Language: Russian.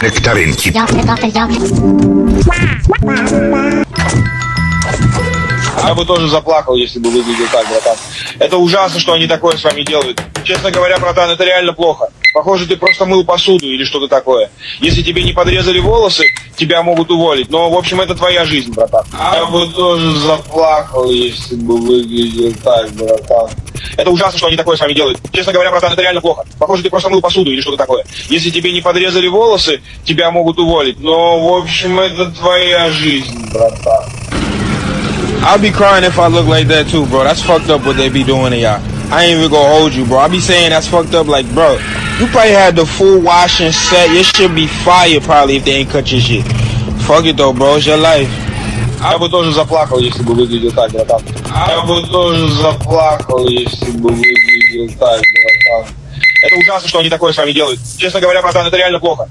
Нектаринки. Я бы тоже заплакал, если бы выглядел так, братан. Это ужасно, что они такое с вами делают. Честно говоря, братан, это реально плохо. Похоже, ты просто мыл посуду или что-то такое. Если тебе не подрезали волосы, тебя могут уволить. Но, в общем, это твоя жизнь, братан. Я бы тоже заплакал, если бы выглядел так, братан. Это ужасно, что они такое с вами делают. Честно говоря, братан, это реально плохо. Похоже, ты просто мыл посуду или что-то такое. Если тебе не подрезали волосы, тебя могут уволить. Но, в общем, это твоя жизнь, братан. I'll be crying if I look like that too, bro. That's fucked up what they be doing to y'all. I ain't even gonna hold you, bro. I be saying that's fucked up, like, bro. You probably had the full washing set. Your shit be fire probably if they ain't cut your shit. Fuck it though, bro. It's your life. Я бы тоже заплакал, если бы выглядел так, братан. Я бы тоже заплакал, если бы выглядел так, братан. Это ужасно, что они такое с вами делают. Честно говоря, братан, это реально плохо.